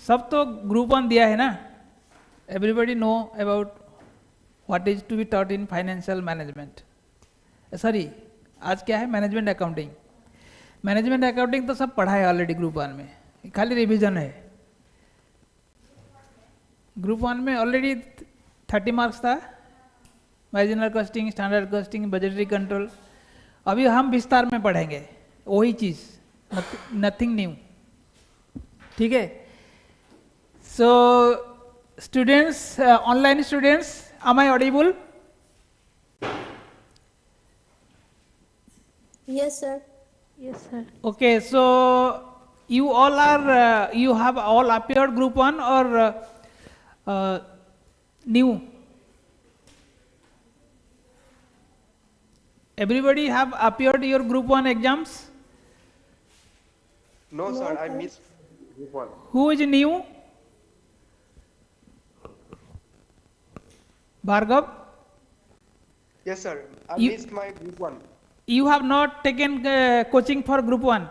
सब तो ग्रुप 1 दिया है ना, everybody know about what is to be taught in financial management, sorry आज क्या है, मैनेजमेंट अकाउंटिंग। मैनेजमेंट अकाउंटिंग तो सब पढ़ा है ऑलरेडी ग्रुप 1 में, खाली रिवीजन है। ग्रुप 1 में ऑलरेडी 30 मार्क्स था, marginal costing, standard costing, budgetary control. अभी हम विस्तार में पढ़ेंगे वही चीज, नथिंग न्यू, ठीक है। So students, online students, am I audible? Yes, sir. Yes, sir. Okay, so you all are you have all appeared group 1 or new? Everybody have appeared your group 1 exams? No, sir, I missed group 1. Who is new? Bhargav? Yes, sir, I You- missed my group 1. You have not taken coaching for group 1?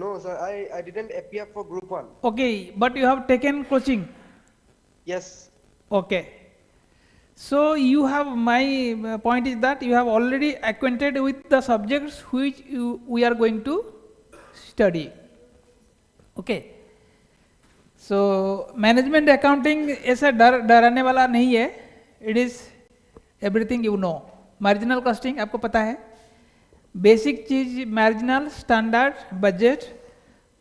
No, sir, I didn't appear for group 1. Okay, but you have taken coaching? Yes, Okay. So you have, my point is that you have already acquainted with the subjects which we are going to study. Okay. So management accounting ऐसा डराने वाला नहीं है, it is everything you know. Marginal costing आपको पता है, basic चीज marginal, standard, budget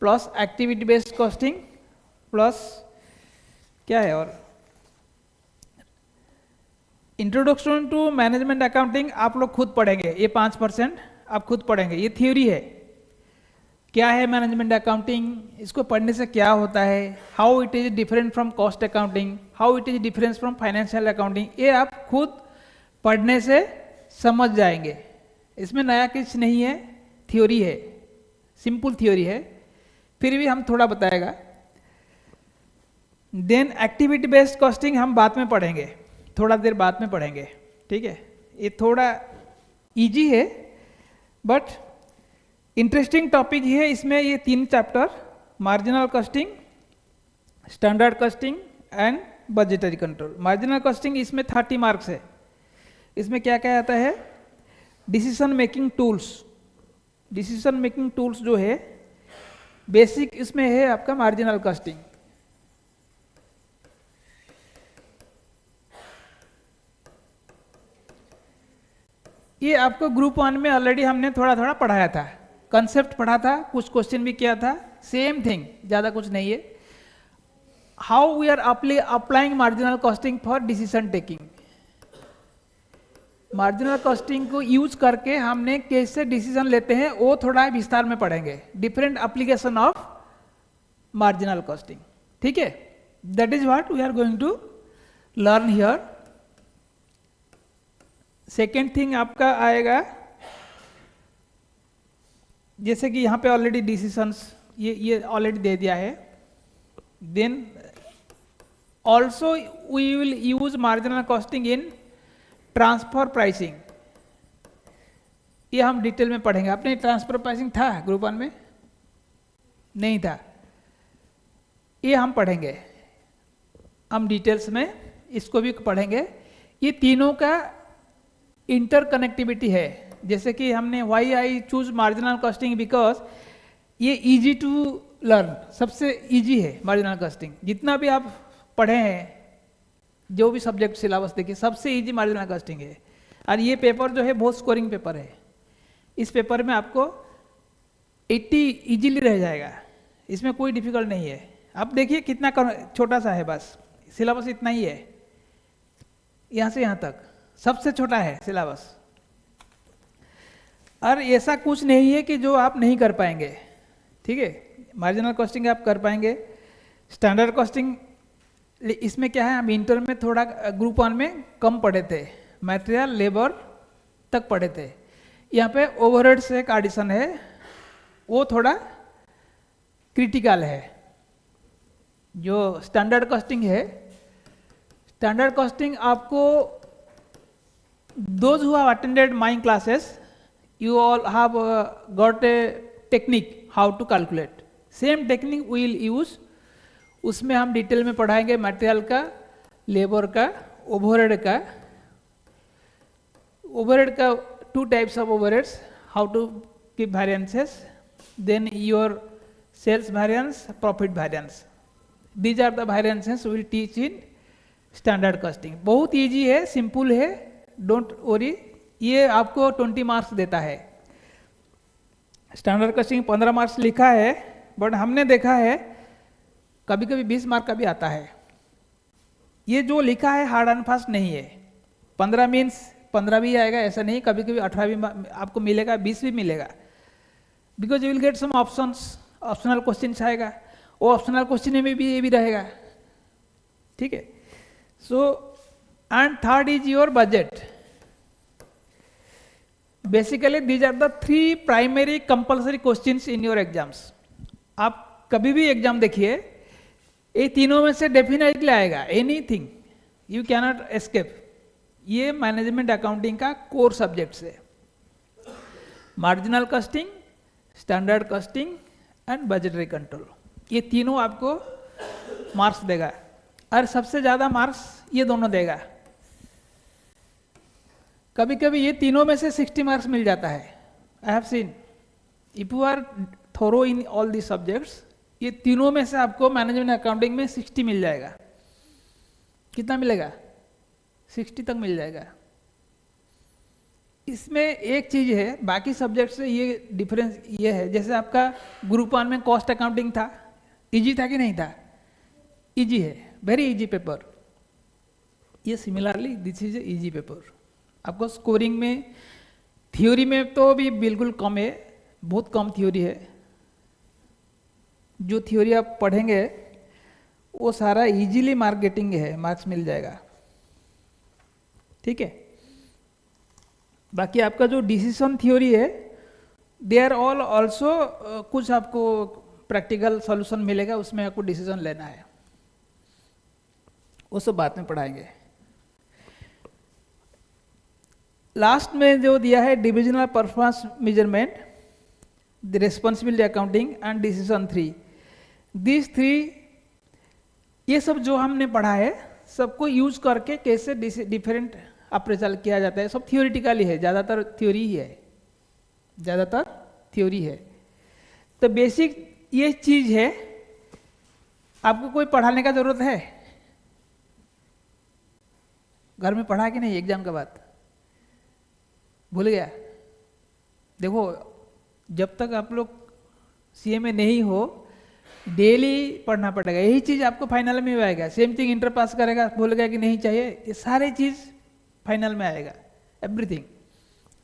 plus activity based costing plus क्या है और इंट्रोडक्शन टू मैनेजमेंट अकाउंटिंग आप लोग खुद पढ़ेंगे, ये 5% आप खुद पढ़ेंगे, ये थ्योरी है। क्या है मैनेजमेंट अकाउंटिंग, इसको पढ़ने से क्या होता है, how it is different from cost accounting, how it is difference from financial accounting, ये आप खुद पढ़ने से समझ जाएंगे। इसमें नया कुछ नहीं है, थ्योरी है, सिंपल थ्योरी है, फिर भी हम थोड़ा बताएगा। देन एक्टिविटी बेस्ड कॉस्टिंग हम बाद में पढ़ेंगे, थोड़ा देर बाद में पढ़ेंगे, ठीक है। ये थोड़ा इजी है बट इंटरेस्टिंग टॉपिक ही है। इसमें ये 3 chapter, marginal costing, standard costing and budgetary control. Marginal costing इसमें 30 मार्क्स है। इसमें क्या क्या आता है, decision making tools, decision making tools जो है बेसिक इसमें है आपका मार्जिनल कॉस्टिंग। ये आपको ग्रुप 1 में ऑलरेडी हमने थोड़ा थोड़ा पढ़ाया था, कंसेप्ट पढ़ा था, कुछ क्वेश्चन भी किया था, सेम थिंग, ज्यादा कुछ नहीं है। How we are applying marginal costing for decision taking, marginal costing को यूज करके हमने कैसे डिसीजन लेते हैं वो थोड़ा विस्तार में पढ़ेंगे, different application of marginal costing, ठीक है। That is what we are going to learn here. Second thing आपका आएगा, जैसे कि यहाँ पे ऑलरेडी डिसीजंस ये ऑलरेडी दे दिया है। Then also we will use marginal costing in transfer pricing, ये हम डिटेल में पढ़ेंगे। आपने ट्रांसफर प्राइसिंग था ग्रुप 1 में? नहीं था, ये हम पढ़ेंगे, हम डिटेल्स में इसको भी पढ़ेंगे। ये तीनों का इंटरकनेक्टिविटी है, जैसे कि हमने why I choose marginal costing because ये इजी टू लर्न, सबसे इजी है मार्जिनल कॉस्टिंग। जितना भी आप पढ़े हैं, जो भी सब्जेक्ट सिलेबस देखिए, सबसे इजी मार्जिनल कॉस्टिंग है। और ये पेपर जो है बहुत स्कोरिंग पेपर है, इस पेपर में आपको 80 इजीली रह जाएगा, इसमें कोई डिफिकल्ट नहीं है। आप देखिए कितना छोटा सा है, बस सिलेबस इतना ही है, यहाँ से यहाँ तक सबसे छोटा है सिलेबस। और ऐसा कुछ नहीं है कि जो आप नहीं कर पाएंगे, ठीक है। मार्जिनल कॉस्टिंग आप कर पाएंगे। स्टैंडर्ड कॉस्टिंग इसमें क्या है, हम इंटर में थोड़ा ग्रुप 1 में कम पढ़े थे, मटेरियल लेबर तक पढ़े थे। यहाँ पे ओवरहेड से एक एडिशन है, वो थोड़ा क्रिटिकल है। जो स्टैंडर्ड कॉस्टिंग है, स्टैंडर्ड कॉस्टिंग आपको, those who have attended my classes, you all have got a technique how to calculate. Same technique we will use उसमें हम डिटेल में पढ़ाएंगे मटेरियल का, लेबर का, ओवरहेड का। ओवरहेड का 2 types of overheads, how to keep variances, then your sales variance, profit variance. These are the variances will teach in standard costing. बहुत easy है, सिंपल है, डोंट वरी। ये आपको 20 मार्क्स देता है। स्टैंडर्ड कॉस्टिंग 15 मार्क्स लिखा है, बट हमने देखा है कभी कभी 20 मार्क का भी आता है। ये जो लिखा है हार्ड एंड फास्ट नहीं है। 15 मीन्स 15 भी आएगा ऐसा नहीं, कभी कभी 18 भी आपको मिलेगा, 20 भी मिलेगा, because you will get some options, optional question आएगा, वो ऑप्शनल क्वेश्चन में भी ये भी रहेगा, ठीक है। So and third is your budget. Basically these are the 3 primary compulsory questions in your exams. आप कभी भी एग्जाम देखिए, ये तीनों में से डेफिनेटली आएगा, एनीथिंग यू कैनॉट एस्केप। ये मैनेजमेंट अकाउंटिंग का कोर सब्जेक्ट्स है। Marginal costing, standard costing and budgetary control, ये तीनों आपको मार्क्स देगा, और सबसे ज़्यादा मार्क्स ये दोनों देगा। कभी कभी ये तीनों में से 60 मार्क्स मिल जाता है। I have seen, if you are thorough in all the subjects, ये तीनों में से आपको मैनेजमेंट अकाउंटिंग में 60 मिल जाएगा। कितना मिलेगा? 60 तक मिल जाएगा। इसमें एक चीज है, बाकी सब्जेक्ट से ये डिफरेंस ये है, जैसे आपका ग्रुप 1 में कॉस्ट अकाउंटिंग था, इजी था कि नहीं था? इजी है, वेरी इजी पेपर। ये similarly this is easy paper. आपको स्कोरिंग में, थ्योरी में तो भी बिल्कुल कम है, बहुत कम थ्योरी है। जो थ्योरी आप पढ़ेंगे वो सारा इजीली मार्क गेटिंग है, मार्क्स मिल जाएगा, ठीक है। बाकी आपका जो डिसीजन थ्योरी है, दे आर ऑल ऑल्सो, कुछ आपको प्रैक्टिकल सॉल्यूशन मिलेगा, उसमें आपको डिसीजन लेना है, वो सब बाद में पढ़ाएंगे। लास्ट में जो दिया है divisional performance measurement, the responsibility accounting and decision 3, this 3, ये सब जो हमने पढ़ा है सबको यूज करके कैसे डिफरेंट अप्रेजल किया जाता है, सब थियोरिटिकली है, ज़्यादातर थ्योरी ही है, ज़्यादातर थ्योरी है। तो बेसिक ये चीज है, आपको कोई पढ़ाने का जरूरत है? घर में पढ़ा कि नहीं एग्जाम के बाद? भूल गया? देखो, जब तक आप लोग सीएमए नहीं हो, डेली पढ़ना पड़ेगा। यही चीज आपको फाइनल में आएगा। सेम थिंग इंटर पास करेगा, भूल गया कि नहीं चाहिए, ये सारे चीज फाइनल में आएगा, एवरीथिंग।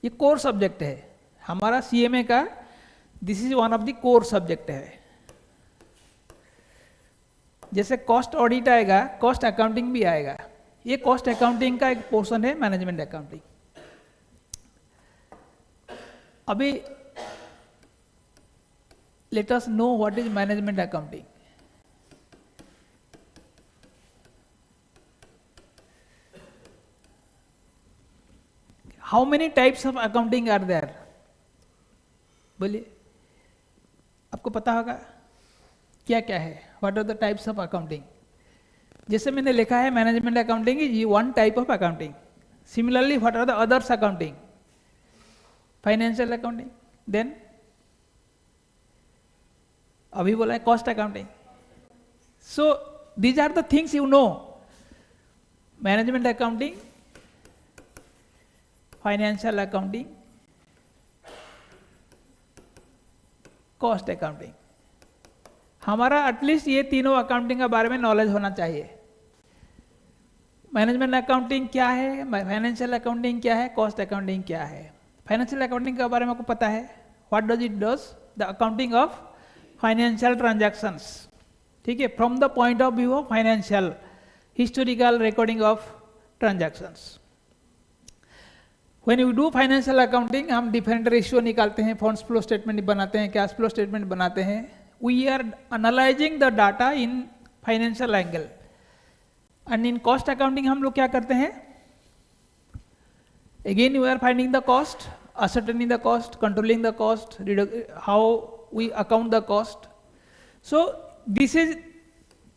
ये कोर सब्जेक्ट है हमारा सीएमए का, this is one of the core subject है। जैसे कॉस्ट ऑडिट आएगा, कॉस्ट अकाउंटिंग भी आएगा। ये कॉस्ट अकाउंटिंग का एक पोर्शन है मैनेजमेंट अकाउंटिंग। अभी let us know what is management accounting. How many types of accounting are there? बोलिए, आपको पता होगा क्या क्या है? What are the types of accounting? जैसे मैंने लिखा है management accounting is one type of accounting. Similarly what are the others accounting? Financial accounting, then अभी बोला है cost accounting. So these are the things you know, management accounting, financial accounting, cost accounting. हमारा at least ये तीनों accounting के बारे में knowledge होना चाहिए। मैनेजमेंट अकाउंटिंग क्या है, फाइनेंशियल अकाउंटिंग क्या है, कॉस्ट अकाउंटिंग क्या है। फाइनेंशियल अकाउंटिंग के बारे में आपको पता है, what does it does? The accounting of financial transactions, ठीक है, from the point of view of financial, historical recording of transactions. When you do financial accounting, हम डिफरेंट रेशियो निकालते हैं, फंड्स फ्लो स्टेटमेंट बनाते हैं, कैश फ्लो स्टेटमेंट बनाते हैं। We are analyzing the data in financial angle. And in cost accounting हम लोग क्या करते हैं? Again we are finding the cost, ascertaining the cost, controlling the cost, how we account the cost. So this is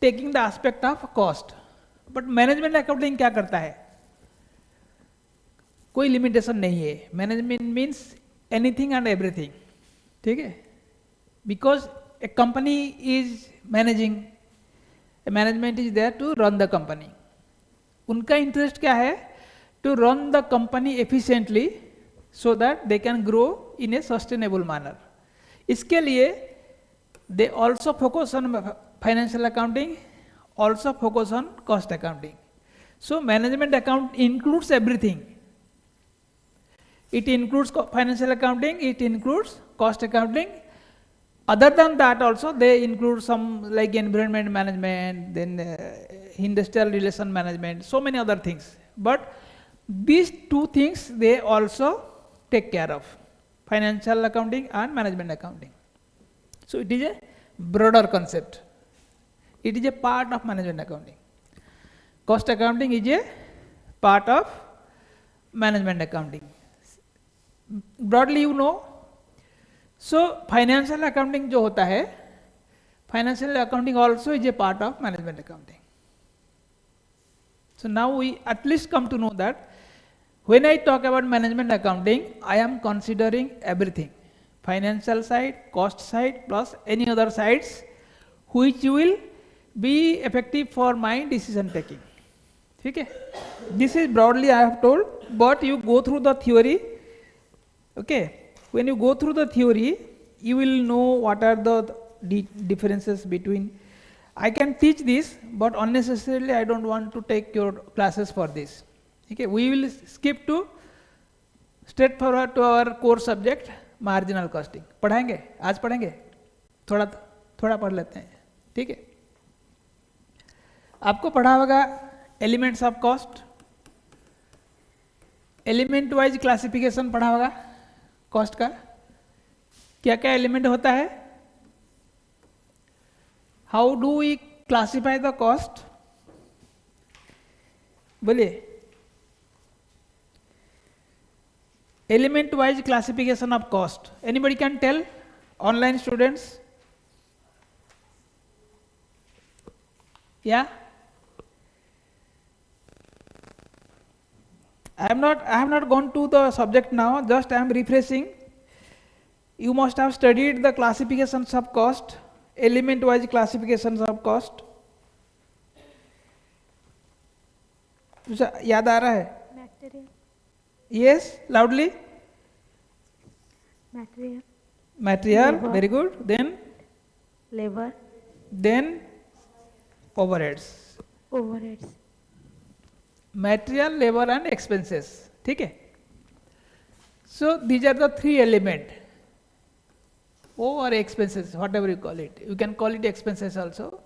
taking the aspect of cost. But management accounting क्या करता है? कोई limitation नहीं है. Management means anything and everything. ठीक है. Because a company is managing, management is there to run the company. उनका interest क्या है? To run the company efficiently so that they can grow in a sustainable manner. इसके लिए they also focus on financial accounting, also focus on cost accounting. So management account includes everything. It includes financial accounting, it includes cost accounting. Other than that also they include some like environment management, then industrial relation management, so many other things. But these two things they also take care of, financial accounting and management accounting. So it is a broader concept. It is a part of management accounting. Cost accounting is a part of management accounting. Broadly you know. So financial accounting जो होता है, financial accounting also is a part of management accounting. So now we at least come to know that when I talk about management accounting I am considering everything, financial side, cost side plus any other sides which will be effective for my decision taking. ठीक है. This is broadly I have told, but you go through the theory. Okay, when you go through the theory, you will know what are the differences between. I can teach this, but unnecessarily I don't want to take your classes for this. Okay, we will skip to straight forward to our core subject, marginal costing. पढ़ाएंगे आज, पढ़ेंगे थोड़ा पढ़ लेते हैं. ठीक है. आपको पढ़ा होगा elements of cost, element wise classification पढ़ा होगा कॉस्ट का. क्या क्या एलिमेंट होता है? How do we classify the cost? बोलिए. Element wise classification of cost. Anybody can tell? Online students? या I have not gone to the subject now, just I am refreshing. You must have studied the classifications of cost, element wise classifications of cost. याद आ रहा है? Material. Yes, loudly. Material. Material, Labor. very good. Then Labor. then overheads. Overheads. Material, labor and expenses. ठीक है. So these are the three element. Or expenses, whatever you call it. You can call it expenses also.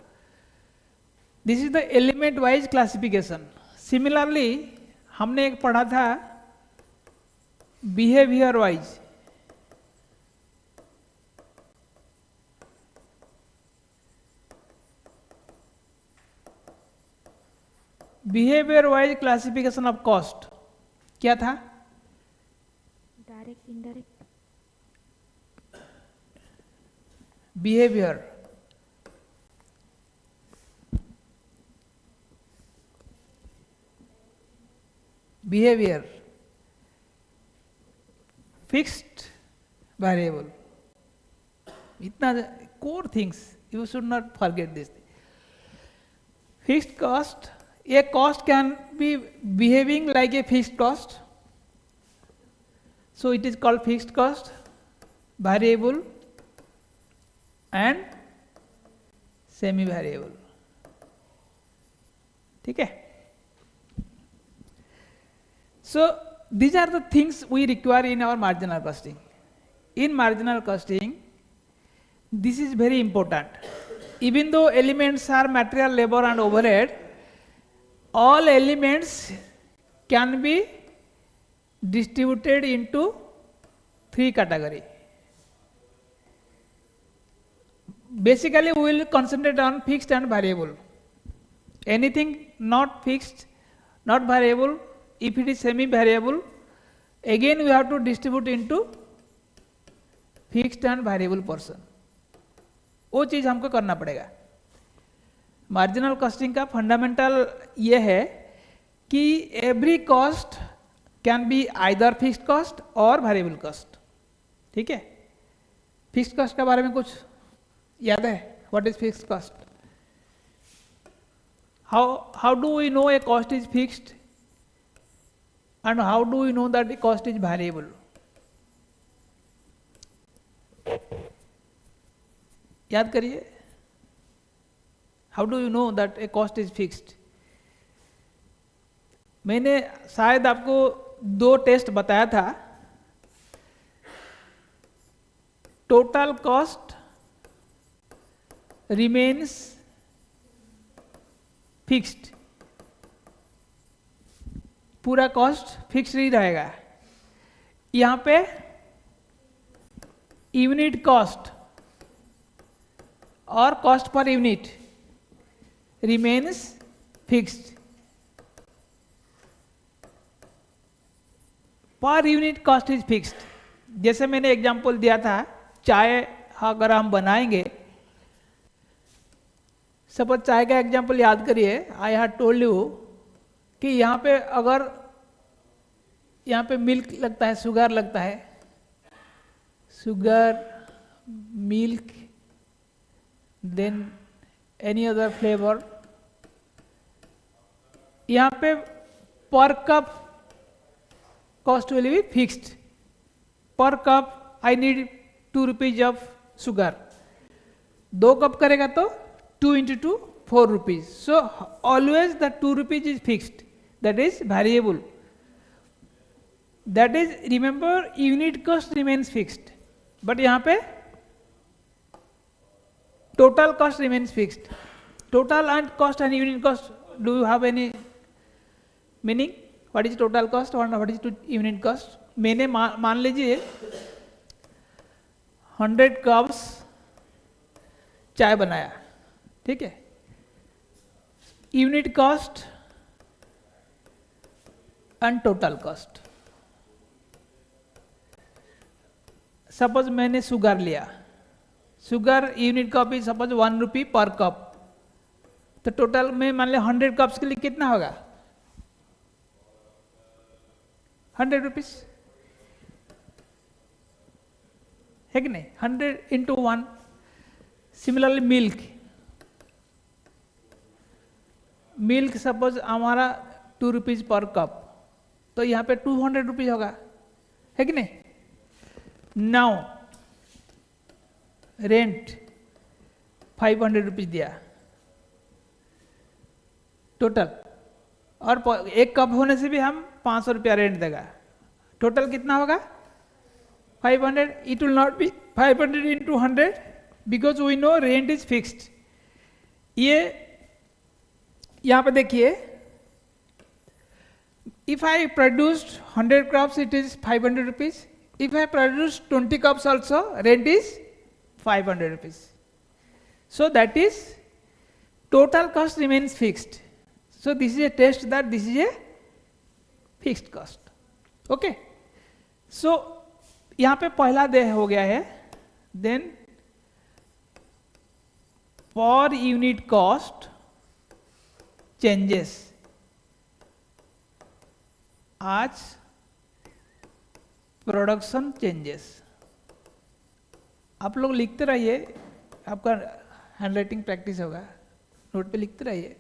This is the element wise classification. Similarly, हमने एक पढ़ा था behavior wise. Behaviour wise classification of cost क्या था? Direct, indirect. Behaviour. Behaviour, fixed, variable. इतना core things, you should not forget this. Fixed cost, a cost can be behaving like a fixed cost, so it is called fixed cost, variable and semi variable. ठीक है. So these are the things we require in our marginal costing. In marginal costing, this is very important. Even though elements are material, labor and overhead, all elements can be distributed into three categories. Basically, we will concentrate on fixed and variable. Anything not fixed, not variable, if it is semi-variable, again we have to distribute into fixed and variable portion. वो चीज़ हमको करना पड़ेगा. Marginal costing का fundamental ये है कि every cost can be either fixed cost और variable cost, ठीक है। फिक्स्ड कॉस्ट के बारे में कुछ याद है? What is fixed cost? How do we know a cost is fixed and how do we know that a cost is variable? याद करिए, how do you know that a cost is fixed? मैंने शायद आपको 2 test बताया था। Total cost remains fixed, पूरा cost fix नहीं रहेगा। यहां पे यूनिट कॉस्ट और cost per unit remains fixed. Per unit cost is fixed. जैसे मैंने एग्जांपल दिया था, चाय अगर हम बनाएंगे, सपोज चाय का एग्जांपल याद करिए। आई हैड टोल्ड यू कि यहाँ पे अगर यहाँ पे मिल्क लगता है, शुगर लगता है, sugar, milk, then any other flavour, यहाँ पे per cup cost will be fixed. Per cup I need 2 rupees of sugar. 2 cup करेगा तो 2 into 2 4 rupees. So always the 2 rupees is fixed. That is variable. That is, remember, unit cost remains fixed. But यहाँ पे total cost remains fixed. Total and cost and unit cost, do you have any meaning? What is total cost और what is unit cost? मैंने मान लीजिए 100 cups चाय बनाया, ठीक है। Unit cost and total cost. Suppose मैंने शुगर लिया, sugar unit cup is suppose 1 रुपी पर कप, तो टोटल में मान लिया 100 कप्स के लिए कितना होगा? 100 रुपीज, है कि नहीं? 100 into 1. सिमिलरली मिल्क सपोज हमारा 2 रुपीज पर कप, तो यहाँ पे 200 रुपीज होगा, है कि नहीं? नाउ रेंट 500 रुपीज दिया टोटल, और 1 कप होने से भी हम 500 रुपया रेंट देगा। टोटल कितना होगा? 500. It will not be 500 into 100 because we know rent is fixed. ये यहाँ पे देखिए, if I produced 100 crops it is 500 rupees, if I produce 20 cups also rent is 500 rupees. So that is total cost remains fixed. So this is a test that this is a fixed cost. Okay. So यहाँ पे पहला देह हो गया है. Then per unit cost changes as production changes. आप लोग लिखते रहिए, आपका हैंडराइटिंग प्रैक्टिस होगा, नोट पे लिखते रहिए.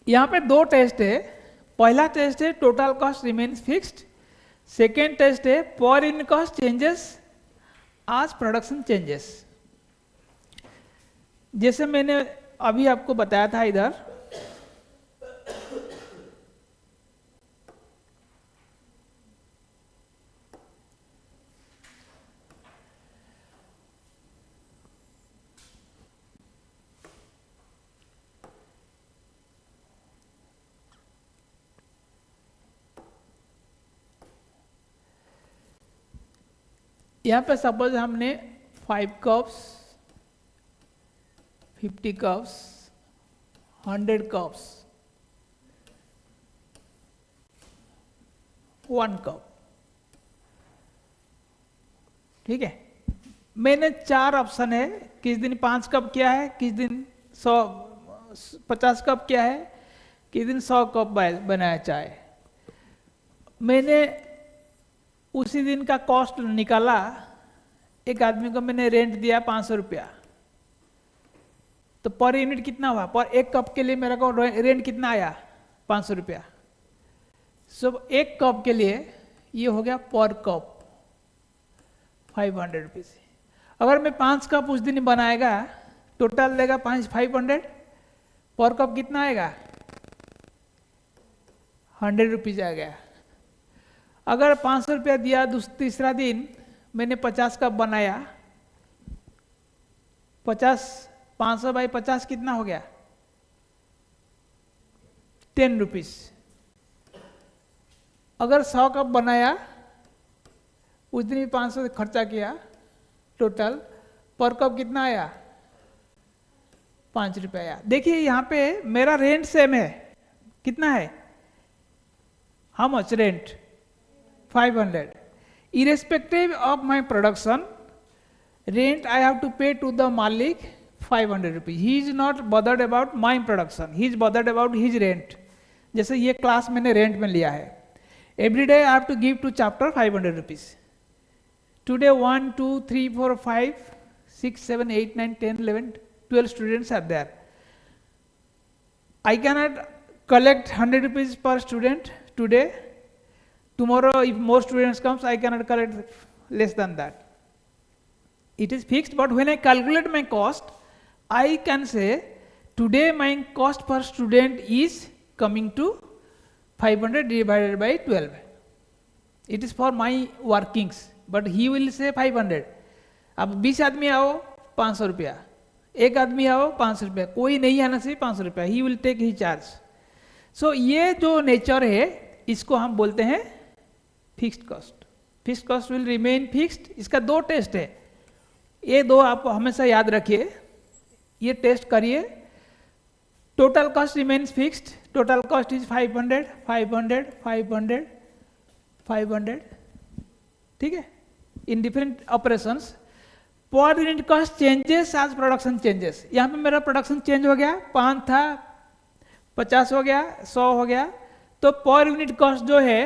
यहाँ पे 2 टेस्ट है. पहला टेस्ट है total cost remains fixed. Second test है per unit cost changes as production changes. जैसे मैंने अभी आपको बताया था इधर, यहाँ पे सपोज हमने 5 कप्स, 50 कप्स, 100 कप्स, 1 कप, ठीक है. मैंने 4 ऑप्शन है, किस दिन 5 कप किया है, किस दिन 50 कप किया है, किस दिन 100 कप बनाया चाय। मैंने उसी दिन का कॉस्ट निकाला, एक आदमी को मैंने रेंट दिया 500 रुपया, तो पर यूनिट कितना हुआ, पर एक कप के लिए मेरे को रेंट कितना आया, 500 रुपया। सब एक कप के लिए ये हो गया पर कप 500 रुपीज। अगर मैं 5 कप उस दिन बनाएगा, टोटल देगा 500, पर कप कितना आएगा, 100 रुपीज आ गया। अगर 500 रुपया दिया, तीसरा दिन मैंने 50 कप बनाया, 500 बाई 50 कितना हो गया, 10 रुपीज। अगर 100 कप बनाया, उस दिन भी 500 खर्चा किया, टोटल पर कप कितना आया, 5 रुपया आया। देखिए यहाँ पे मेरा रेंट सेम है, कितना है, how much rent, 500। Irrespective of my production, rent I have to pay to the मालिक 500 rupees. He is not bothered about my production, he is bothered about his rent. जैसे ये क्लास मैंने rent में लिया है, every day I have to give to chapter 500 rupees. Today 1, 2, 3, 4, 5, 6, 7, 8, 9, 10, 11, 12 students are there. I cannot collect 100 rupees per student today. Tomorrow if more students comes, I cannot collect less than that. It is fixed, but when I calculate my cost, I can say today my cost per student is coming to 500 divided by 12. It is for my workings. But he will say 500। अब 20 आदमी आओ 500 रुपया, एक आदमी आओ 500 रुपया, कोई नहीं आना चाहिए 500 रुपया, he will take he charge. So ये जो नेचर है, इसको हम बोलते हैं fixed cost. Fixed cost will remain fixed. इसका 2 टेस्ट है, ये 2 आप हमेशा याद रखिए, ये टेस्ट करिए। Total cost remains fixed, total cost is 500, 500, 500, 500, ठीक है, in different operations. Per unit cost changes as production changes. यहाँ पे मेरा प्रोडक्शन चेंज हो गया, 5 था 50 हो गया, 100 हो गया, तो पर यूनिट कॉस्ट जो है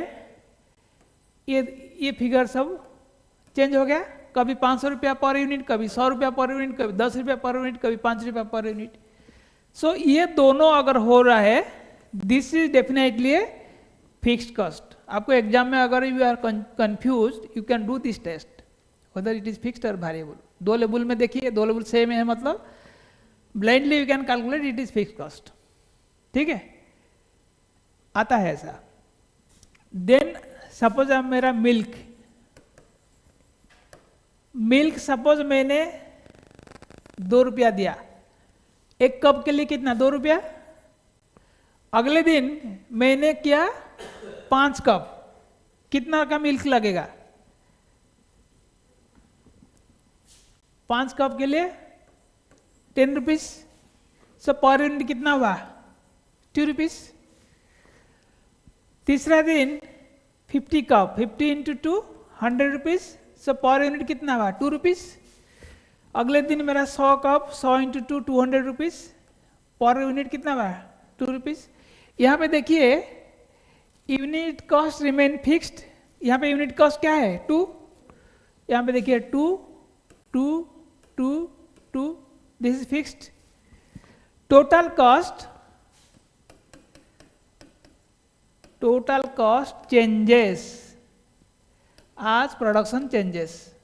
ये फिगर सब चेंज हो गया। कभी 500 रुपया पर यूनिट, कभी 100 रुपया पर यूनिट, कभी 10 रुपया पर यूनिट, कभी 5 रुपया पर यूनिट। सो ये दोनों अगर हो रहा है, this is definitely a fixed cost. आपको एग्जाम में अगर you are confused, you can do this test whether it is fixed और वेरिएबल। 2 लेवल में देखिए, 2 लेवल सेम है, मतलब blindly you can calculate it is fixed cost, ठीक है, आता है ऐसा। देन सपोज अब मेरा मिल्क सपोज मैंने 2 रुपया दिया, एक कप के लिए कितना, 2 रुपया। अगले दिन मैंने किया 5 कप, कितना का मिल्क लगेगा, 5 कप के लिए 10 रुपीज। सो पर यूनिट कितना हुआ, 2 रुपीज। तीसरा दिन 50 कप, 50 इंटू 2 100 रुपीज। सो पर यूनिट कितना हुआ, 2 रुपीज। अगले दिन मेरा 100 cup, 100 into 2 200 rupees, per unit कितना हुआ, 2 रुपीज। यहाँ पे देखिए यूनिट कॉस्ट रिमेन फिक्स्ड। यहाँ पे यूनिट कॉस्ट क्या है, 2। यहाँ पे देखिए 2, 2, 2, 2, this is fixed. Total cost changes as production changes.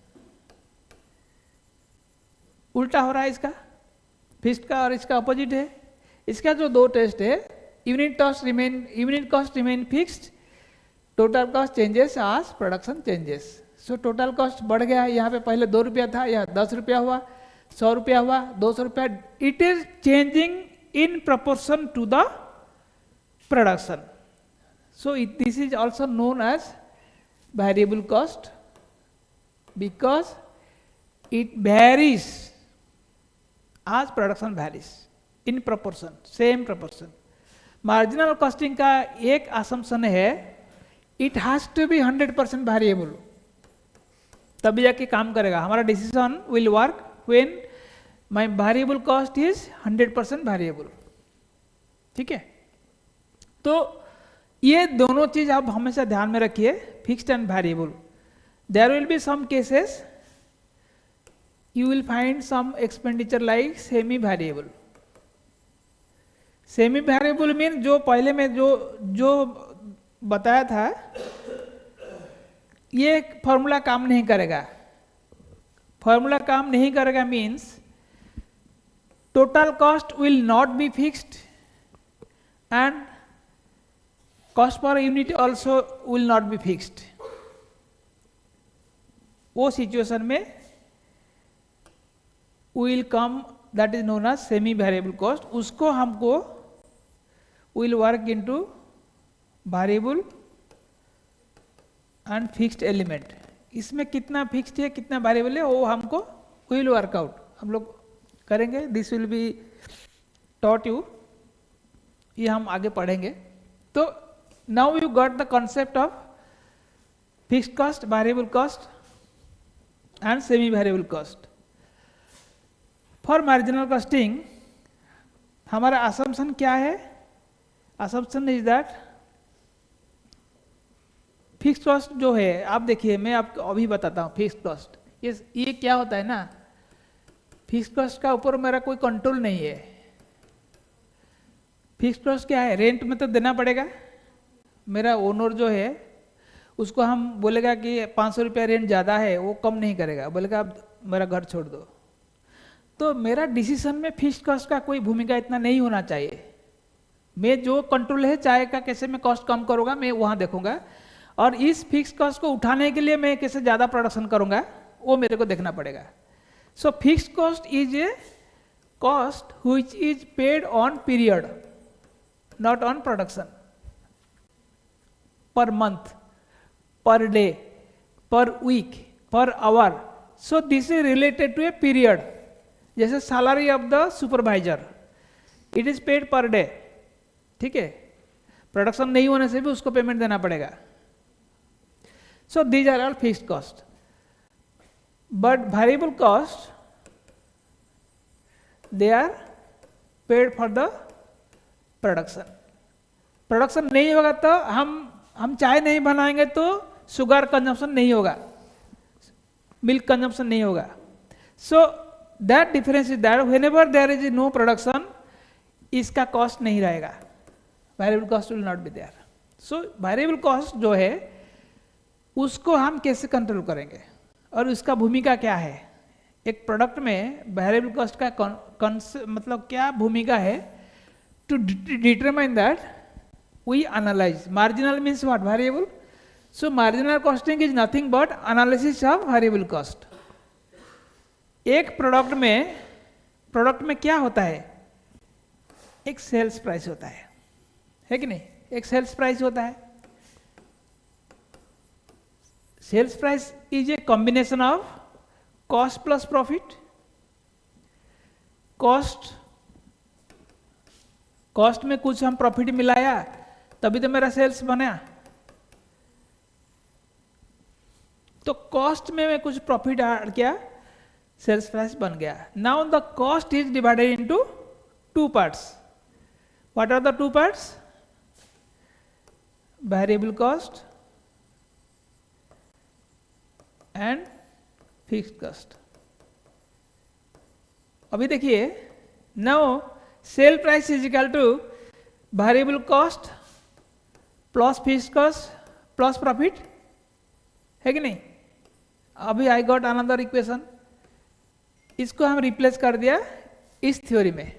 उल्टा हो रहा है इसका, फिक्स्ड का और इसका अपोजिट है। इसका जो 2 टेस्ट है, unit cost remain fixed, total cost changes as production changes. So total cost बढ़ गया, यहाँ पे पहले 2 रुपया था, यहाँ 10 रुपया हुआ, 100 रुपया हुआ, 200 रुपया। It is changing in proportion to the production. So this is also known as variable cost because it varies as production varies in proportion, same proportion. Marginal costing का एक असम्पशन है, it has to be 100% variable. तभी जाके काम करेगा। हमारा decision will work when my variable cost is 100% variable. ठीक है, तो ये दोनों चीज आप हमेशा ध्यान में रखिए, fixed and variable. There will be some cases you will find some expenditure like semi variable. Semi variable mean जो पहले में जो बताया था, ये फॉर्मूला काम नहीं करेगा। फॉर्मूला काम नहीं करेगा means total cost will not be fixed and cost per unit also will not be fixed. वो सिचुएशन में will come that is known as semi variable cost। उसको हमको will work into variable and fixed element। इसमें कितना fixed है कितना variable है वो हमको will work out, हम लोग करेंगे। This will be taught you, ये हम आगे पढ़ेंगे। तो now you got the concept of fixed cost, variable cost and semi variable cost। For marginal costing हमारा असम्पशन क्या है? Assumption is that fixed cost जो है, आप देखिए मैं आपको अभी बताता हूँ फिक्स्ड कॉस्ट। ये क्या होता है ना, फिक्स्ड कॉस्ट का ऊपर मेरा कोई कंट्रोल नहीं है। फिक्स्ड कॉस्ट क्या है? रेंट में तो देना पड़ेगा। मेरा ओनर जो है उसको हम बोलेगा कि 500 रुपया रेंट ज़्यादा है, वो कम नहीं करेगा, बोलेगा आप मेरा घर छोड़ दो। तो मेरा डिसीजन में फिक्स्ड कॉस्ट का कोई भूमिका इतना नहीं होना चाहिए। मैं जो कंट्रोल है चाय का कैसे मैं कॉस्ट कम करूंगा मैं वहां देखूंगा, और इस फिक्स्ड कॉस्ट को उठाने के लिए मैं कैसे ज़्यादा प्रोडक्शन करूंगा वो मेरे को देखना पड़ेगा। So fixed cost is a cost which is paid on period, not on production, per month, per day, per week, per hour. So this is related to a period. जैसे salary of the supervisor, it is paid per day. ठीक है, production नहीं होने से भी उसको payment देना पड़ेगा। So these are all fixed cost. But variable cost they are paid for the production. Production नहीं होगा तो हम चाय नहीं बनाएंगे तो शुगर कंजम्पशन नहीं होगा, मिल्क कंजम्पशन नहीं होगा। So that difference is that whenever there is no production, इसका कॉस्ट नहीं रहेगा, variable cost will not be there. So variable cost जो है उसको हम कैसे कंट्रोल करेंगे और उसका भूमिका क्या है? एक प्रोडक्ट में वेरिएबल कॉस्ट का मतलब क्या भूमिका है? To determine that we analyse. Marginal means what? Variable. So marginal costing is nothing but analysis of variable cost. एक प्रोडक्ट में क्या होता है? एक सेल्स प्राइस होता है कि नहीं? एक सेल्स प्राइस होता है। Sales price is a combination of cost plus profit. Cost में कुछ हम प्रॉफिट मिलाया तभी तो मेरा सेल्स बना। तो कॉस्ट में मैं कुछ प्रॉफिट ऐड किया, सेल्स प्राइस बन गया। Now the cost is divided into two parts. What are the two parts? Variable cost and fixed cost. अभी देखिए, now sale price is equal to variable cost plus fixed cost plus profit, है कि नहीं? अभी I got another equation, इसको हम replace कर दिया इस थ्योरी में।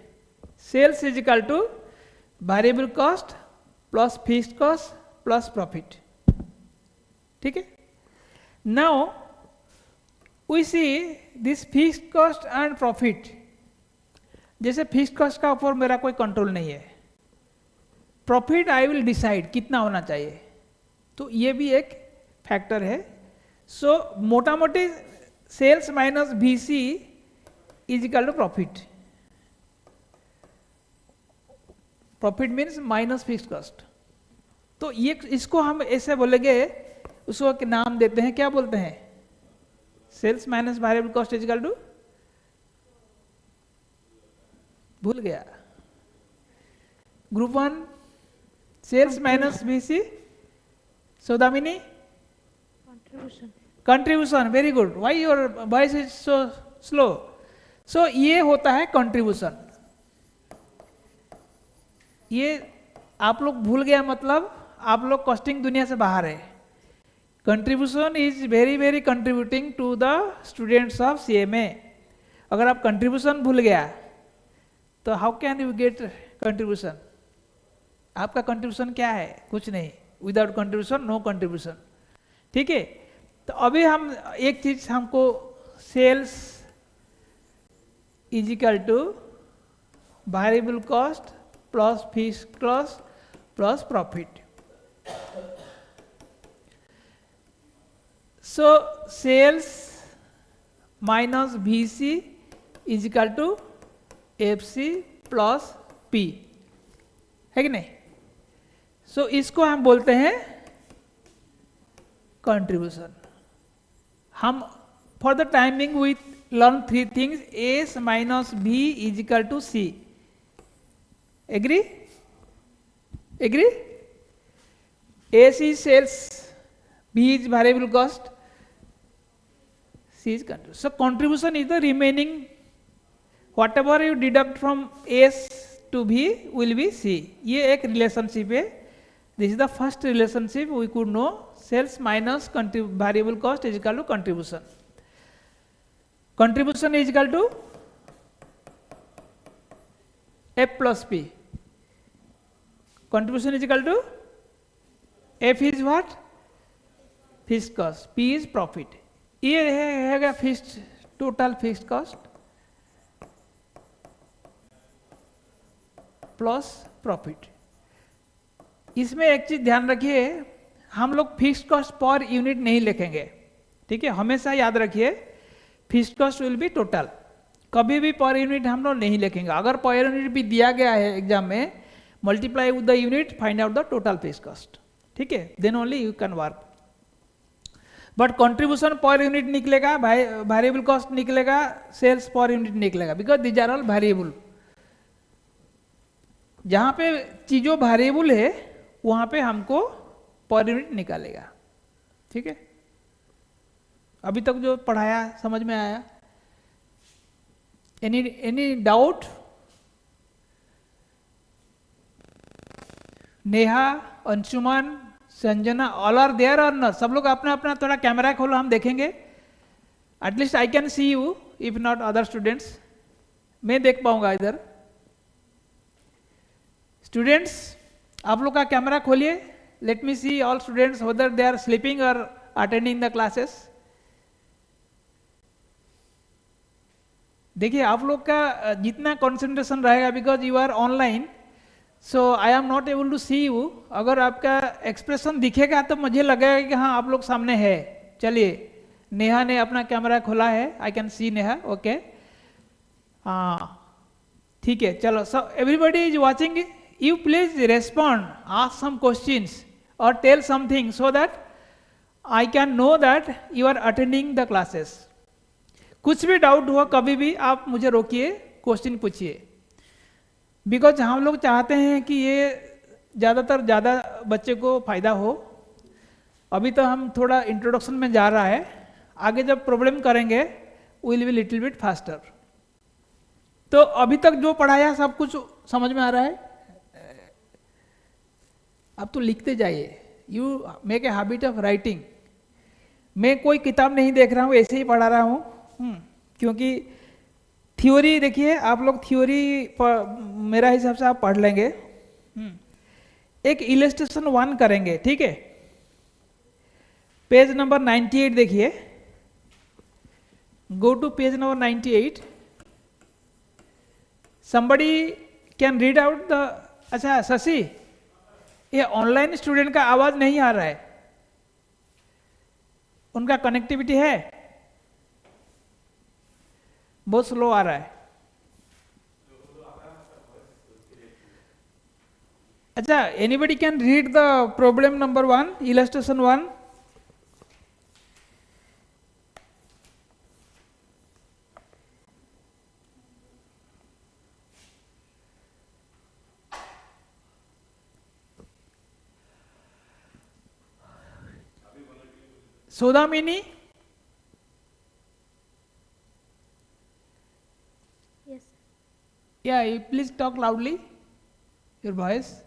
Sales is equal to variable cost plus fixed cost plus profit. ठीक है, now we see this fixed cost and profit. जैसे फिक्स्ड कॉस्ट का ऊपर मेरा कोई कंट्रोल नहीं है, प्रॉफिट आई विल डिसाइड कितना होना चाहिए, तो ये भी एक फैक्टर है। सो मोटा मोटी sales minus VC is equal to profit. Profit means minus fixed cost. तो ये इसको हम ऐसे बोलेंगे, उसको एक नाम देते हैं, क्या बोलते हैं? Sales minus variable cost is equal to, भूल गया, group 1 sales minus VC, Saudamini Contribution. Contribution, very good, why your voice is so slow. So ये होता है कंट्रीब्यूशन। ये आप लोग भूल गया, मतलब आप लोग कॉस्टिंग दुनिया से बाहर है। Contribution is very very contributing to the students of CMA। अगर आप कंट्रीब्यूशन भूल गया तो how can you get contribution? आपका कंट्रीब्यूशन क्या है? कुछ नहीं, विदाउट कंट्रीब्यूशन नो कंट्रीब्यूशन। ठीक है, तो अभी हम एक चीज हमको, sales is equal to variable cost plus fixed cost plus profit. So sales minus VC is equal to FC plus P, है कि नहीं? सो इसको हम बोलते हैं कंट्रीब्यूशन। हम for the timing we learn 3 things, S minus B is equal to C। Agree? Agree? S is sales, B is variable cost, C is contribution. So contribution is the remaining, whatever you deduct from S to B will be C. ये एक relationship है। This is the first relationship we could know, sales minus variable cost is equal to contribution. Contribution is equal to F plus P. Contribution is equal to F is what? Fixed cost, P is profit. ये है fixed, total fixed cost plus profit. इसमें एक चीज ध्यान रखिए, हम लोग fixed cost per unit नहीं लिखेंगे। ठीक है, हमेशा याद रखिए fixed cost will be total, कभी भी पर यूनिट हम लोग नहीं लिखेंगे। अगर पर यूनिट भी दिया गया है एग्जाम में, multiply with the unit, find out the total fixed cost. ठीक है, then only you can work. But contribution per unit निकलेगा, वेरिएबल कॉस्ट निकलेगा, सेल्स पर यूनिट निकलेगा, because these are all variable. जहां पे चीजों वेरिएबल है वहां पे हमको पर यूनिट निकालेगा। ठीक है, अभी तक जो पढ़ाया समझ में आया? Any doubt? Neha, Anshuman, Sanjana, all are there और नॉट? सब लोग अपना अपना थोड़ा कैमरा खोलो, हम देखेंगे। At least I can see you, if not other students. मैं देख पाऊंगा इधर। स्टूडेंट्स, आप लोग का कैमरा खोलिए, let me see all students whether they are sleeping और अटेंडिंग द क्लासेस। देखिए आप लोग का जितना कंसंट्रेशन रहेगा, because you are online, so I am not able to see you. अगर आपका एक्सप्रेशन दिखेगा तो मुझे लगेगा कि हाँ आप लोग सामने है। चलिए, नेहा ने अपना कैमरा खोला है, I can see Neha, okay. हाँ ठीक है, चलो। So everybody is watching, you please respond, ask some questions और tell something, so that I can know that you are attending the classes. कुछ भी डाउट हुआ कभी भी आप मुझे रोकिए, क्वेश्चन पूछिए, बिकॉज हम लोग चाहते हैं कि ये ज़्यादा बच्चे को फायदा हो। अभी तो हम थोड़ा इंट्रोडक्शन में जा रहा है, आगे जब प्रॉब्लम करेंगे will be little bit faster. तो अभी तक जो पढ़ाया सब कुछ समझ में आ रहा है? अब तो लिखते जाइए, you make a habit of writing. मैं कोई किताब नहीं देख रहा हूँ, ऐसे ही पढ़ा रहा हूँ, क्योंकि थ्योरी देखिए आप लोग, थ्योरी मेरा हिसाब से आप पढ़ लेंगे। एक इलस्ट्रेशन 1 करेंगे, ठीक है? पेज नंबर 98 देखिए, go to page number 98। somebody can read out the, अच्छा शशि, ये ऑनलाइन स्टूडेंट का आवाज नहीं आ रहा है, उनका कनेक्टिविटी है, बहुत स्लो आ रहा है। अच्छा, anybody can read the problem number 1, illustration 1? Sodamini, Yes. yeah, you please talk loudly, your voice.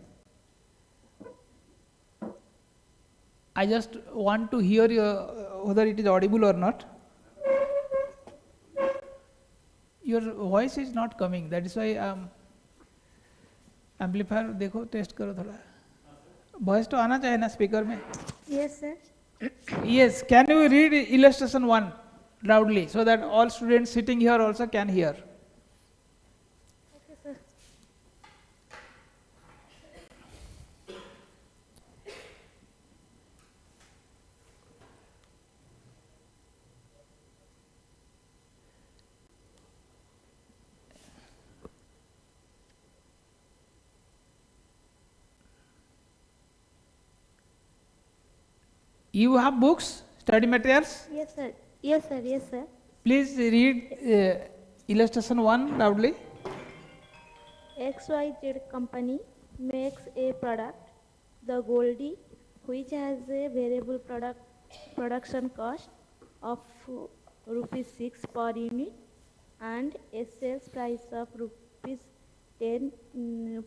I just want to hear your, whether it is audible or not. Your voice is not coming, that is why amplifier देखो, test करो थोड़ा, voice तो आना चाहिए ना speaker में. Yes, sir. Yes, can you read illustration 1 loudly so that all students sitting here also can hear? Okay, sir. You have books, study materials? Yes, sir. Yes, sir. Yes, sir. Please read illustration 1 loudly. XYZ company makes a product, the Goldie, which has a variable production cost of rupees 6 per unit and a sales price of rupees 10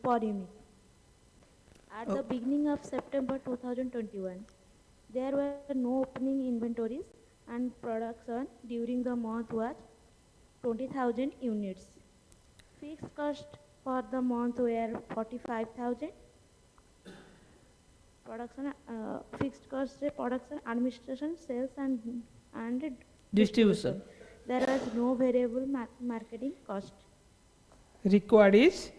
per unit. At the beginning of September 2021, there were no opening inventories and production during the month was 20,000 units. Fixed cost for the month were 45,000. Production, fixed cost, production, administration, sales and Distribution. There was no variable marketing cost. Required is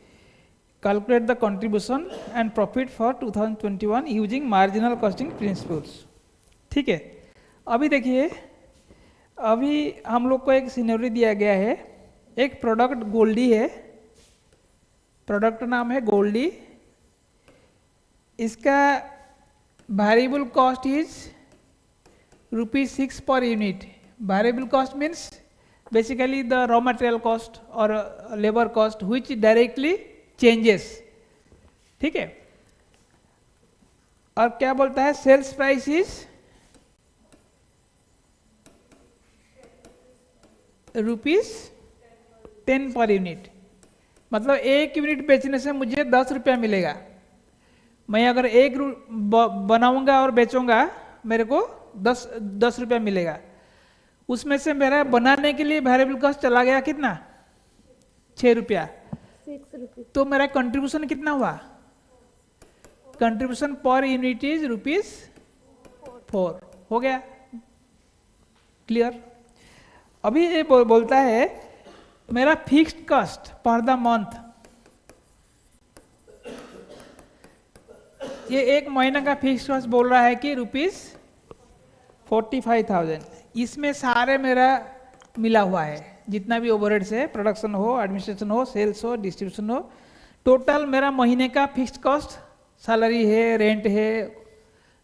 calculate the contribution and profit for 2021 using marginal costing principles. ठीक है, अभी देखिए, अभी हम लोग को एक scenario दिया गया है. एक प्रोडक्ट गोल्डी है, प्रोडक्ट नाम है गोल्डी. इसका variable cost is rupees 6 per unit. Variable cost means basically the raw material cost और labour cost which directly changes. ठीक है, और क्या बोलता है, sales price is ₹10 per unit. मतलब एक यूनिट बेचने से मुझे 10 रुपया मिलेगा. मैं अगर एक बनाऊंगा और बेचूंगा, मेरे को 10 रुपया मिलेगा. उसमें से मेरा बनाने के लिए वेरिएबल कॉस्ट चला गया कितना, 6 रुपया. 6 rupees. तो मेरा कंट्रीब्यूशन कितना हुआ, कंट्रीब्यूशन पर यूनिट इज ₹4. हो गया क्लियर. अभी ये बोलता है मेरा fixed cost per the month, ये एक महीने का फिक्स कॉस्ट बोल रहा है कि ₹45,000. इसमें सारे मेरा मिला हुआ है, जितना भी ओवरहेड्स है, प्रोडक्शन हो, एडमिनिस्ट्रेशन हो, सेल्स हो, डिस्ट्रीब्यूशन हो, टोटल मेरा महीने का फिक्स कॉस्ट, सैलरी है, रेंट है,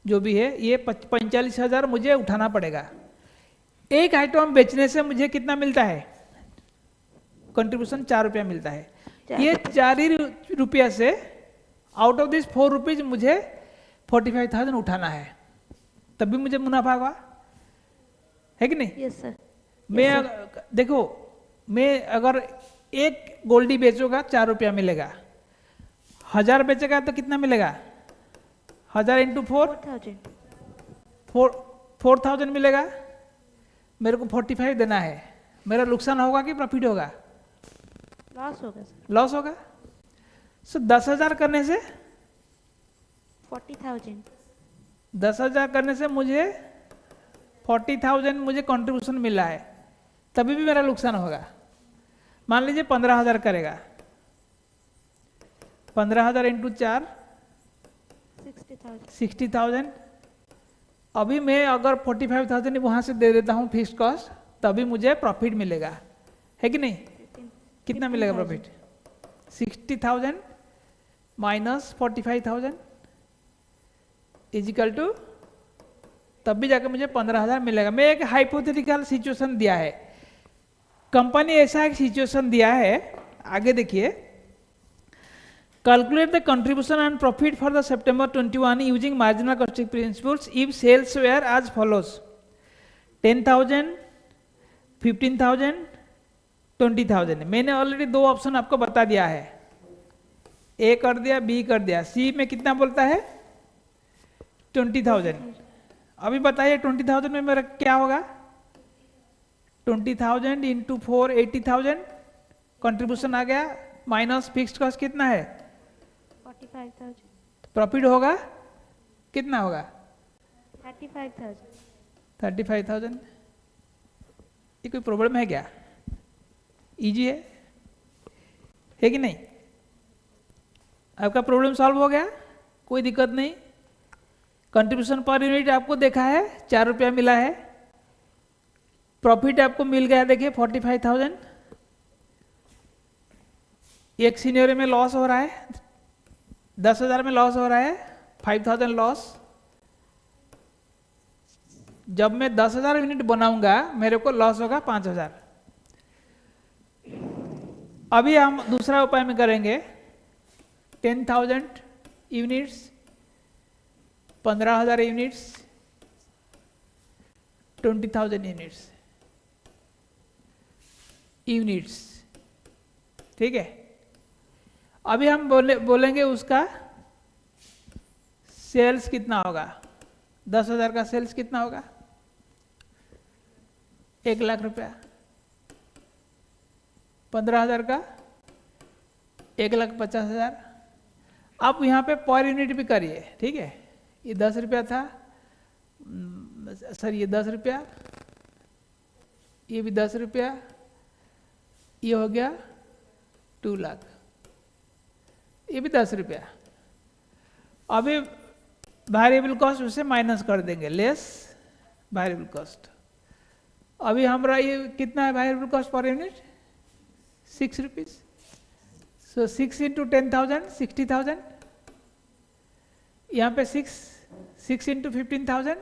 जो भी है, ये 45,000 मुझे उठाना पड़ेगा. एक आइटम बेचने से मुझे कितना मिलता है, कंट्रीब्यूशन 4 रुपया मिलता है. ये 4 ही रुपया से आउट ऑफ दिस 4 रुपीज मुझे 45,000 उठाना है, तभी मुझे मुनाफा हुआ है कि नहीं. Yes, sir. देखो, मैं अगर एक गोल्डी बेचूंगा 4 रुपया मिलेगा, 1000 बेचेगा तो कितना मिलेगा, 1000 इंटू 4,000. 4,000 मिलेगा. मेरे को 45 देना है. मेरा नुकसान होगा कि प्रॉफिट होगा, लॉस होगा सर. लॉस होगा. सो 10,000 करने से 40,000. 10,000 करने से मुझे 40,000 मुझे कंट्रीब्यूशन मिला है, तभी भी मेरा नुकसान होगा. मान लीजिए 15,000 करेगा, 15,000 इंटू 4 60,000. 60,000. अभी मैं अगर 45,000 वहाँ से दे देता हूँ फिक्स्ड कॉस्ट, तभी मुझे प्रॉफिट मिलेगा, है कि नहीं. कितना मिलेगा प्रॉफिट, 60,000 माइनस 45,000 इजिकल टू, तब भी जाकर मुझे 15,000 मिलेगा. मैं एक हाइपोथेटिकल सिचुएशन दिया है, कंपनी ऐसा एक सिचुएशन दिया है. आगे देखिए, calculate the contribution and profit for the September 21 using marginal costing principles if sales were as follows. 10,000, 15,000, 20,000। मैंने ऑलरेडी दो ऑप्शन आपको बता दिया है, ए कर दिया, बी कर दिया। सी में कितना बोलता है? 20,000। अभी बताइए 20,000 में मेरा क्या होगा? 20,000 इंटू 4 80,000 कंट्रीब्यूशन आ गया, माइनस फिक्स्ड कॉस्ट कितना है? 45,000, प्रॉफिट होगा कितना होगा? 35,000। 35,000। ये कोई प्रॉब्लम है क्या? इजी है कि नहीं? आपका प्रॉब्लम सॉल्व हो गया, कोई दिक्कत नहीं। कंट्रीब्यूशन पर यूनिट आपको देखा है 4 रुपया मिला है, प्रॉफिट आपको मिल गया देखिए 45,000। एक सीनियर में लॉस हो रहा है, 10,000 में लॉस हो रहा है, 5,000 लॉस। जब मैं 10,000 यूनिट बनाऊंगा मेरे को लॉस होगा 5,000। अभी हम दूसरा उपाय में करेंगे, 10,000 यूनिट्स, 15,000 यूनिट्स, 20,000 यूनिट्स, ठीक है। अभी हम बोलेंगे उसका सेल्स कितना होगा। 10,000 का सेल्स कितना होगा? 1 लाख रुपया। 15,000 का 1,50,000। आप यहाँ पे पर यूनिट भी करिए, ठीक है। ये 10 रुपया था, सर ये 10 रुपया, ये भी 10 रुपया, ये हो गया 2 लाख, ये भी 10 रुपया। अभी वेरिएबल कॉस्ट उसे माइनस कर देंगे, लेस वेरिएबल कॉस्ट। अभी हमारा ये कितना है variable cost per unit? 6 rupees. So 6 into 10,000 60,000। यहाँ पे 6 इंटू 15,000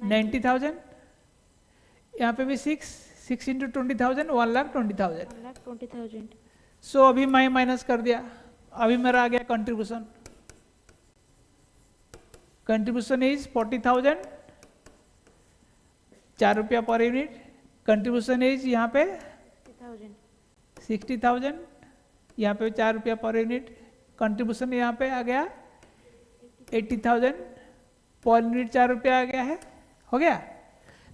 90,000। यहाँ पे भी 6 इंटू 20,000 1,20,000। 1,20,000। सो अभी मैं माइनस कर दिया, अभी मेरा आ गया कंट्रीब्यूशन। कंट्रीब्यूशन इज 40,000, 4 रुपया पर यूनिट। कंट्रीब्यूशन इज यहाँ पे 60,000, यहाँ पे 4 रुपया पर यूनिट। कंट्रीब्यूशन यहाँ पे आ गया 80,000, पर यूनिट 4 रुपया आ गया है, हो गया।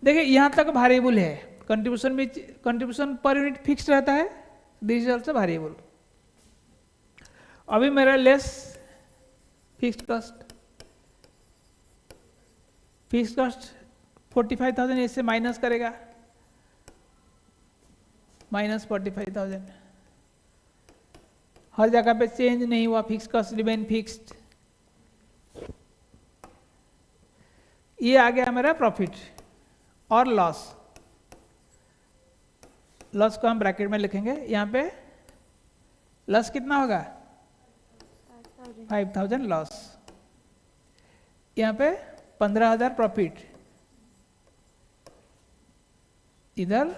देखिए यहाँ तक वेरिएबल है, कंट्रीब्यूशन में कंट्रीब्यूशन पर यूनिट फिक्स रहता है, दिस इज ऑल्सो वेरिएबल। अभी मेरा less fixed cost, fixed cost 45,000 इससे माइनस करेगा, माइनस 45,000। हर जगह पे चेंज नहीं हुआ, फिक्स्ड कॉस्ट रिमेन फिक्स्ड। ये आ गया मेरा प्रॉफिट और लॉस। लॉस को हम ब्रैकेट में लिखेंगे, यहाँ पे लॉस कितना होगा? 5,000 लॉस। यहाँ पे 15,000 प्रॉफिट, इधर,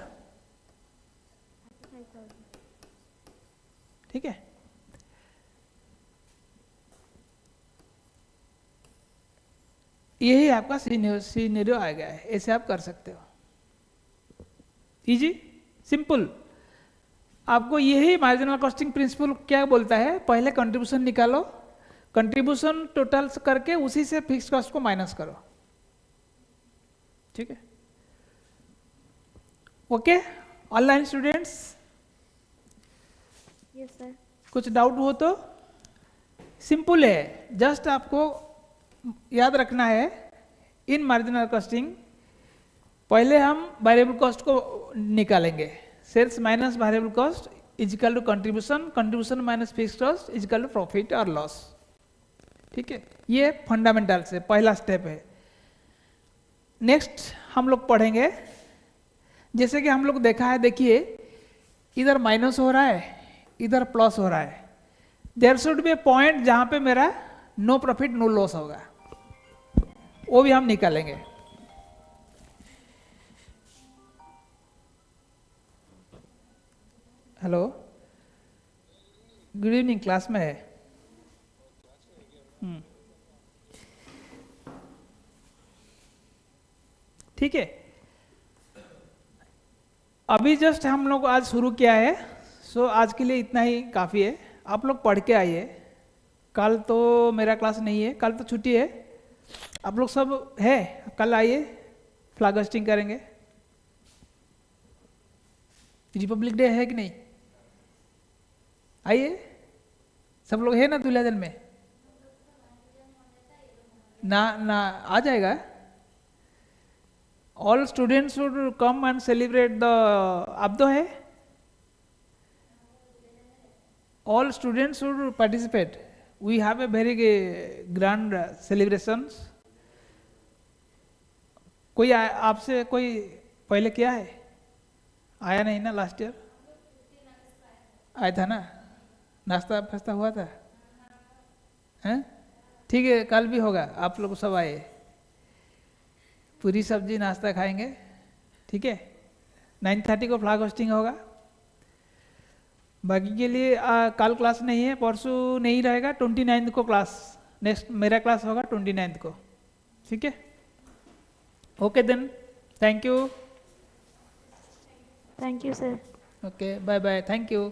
ठीक है। यही आपका सीनेरियो आ गया है, ऐसे आप कर सकते हो। Easy, simple. आपको यही मार्जिनल कॉस्टिंग प्रिंसिपल क्या बोलता है, पहले कंट्रीब्यूशन निकालो, कंट्रीब्यूशन टोटल करके उसी से फिक्स कॉस्ट को माइनस करो, ठीक है। Okay online students, yes sir. कुछ डाउट हो तो? सिंपल है, जस्ट आपको याद रखना है इन मार्जिनल कॉस्टिंग पहले हम वेरिएबल कॉस्ट को निकालेंगे, sales minus variable cost is equal to contribution, contribution minus fixed cost is equal to profit और लॉस, ठीक है। ये फंडामेंटल से पहला स्टेप है। नेक्स्ट हम लोग पढ़ेंगे, जैसे कि हम लोग देखा है, देखिए इधर माइनस हो रहा है, इधर प्लस हो रहा है। There should be a point जहां पे मेरा नो प्रॉफिट नो लॉस होगा, वो भी हम निकालेंगे। हेलो, गुड इवनिंग, क्लास में है? ठीक है। अभी जस्ट हम लोग आज शुरू किया है, सो आज के लिए इतना ही काफ़ी है। आप लोग पढ़ के आइए। कल तो मेरा क्लास नहीं है, कल तो छुट्टी है। आप लोग सब है, कल आइए, फ्लैग होस्टिंग करेंगे। रिपब्लिक डे है कि नहीं? आइए, सब लोग है ना दुल्हन में? ना ना आ जाएगा। All students would come and celebrate the, आप तो है, all students should participate. We have a very grand celebrations. कोई आपसे कोई पहले किया है? आया नहीं ना लास्ट ईयर? आया था ना? नाश्ता फास्ता हुआ था? हैं? ठीक है, कल भी होगा। आप लोग सब आए, पूरी सब्जी नाश्ता खाएंगे, ठीक है। 9:30 को फ्लैग होस्टिंग होगा। बाकी के लिए कल क्लास नहीं है, परसों नहीं रहेगा। 29 को क्लास, नेक्स्ट मेरा क्लास होगा 29 को, ठीक है। Okay then, thank you. Thank you, sir. Okay, bye bye, thank you.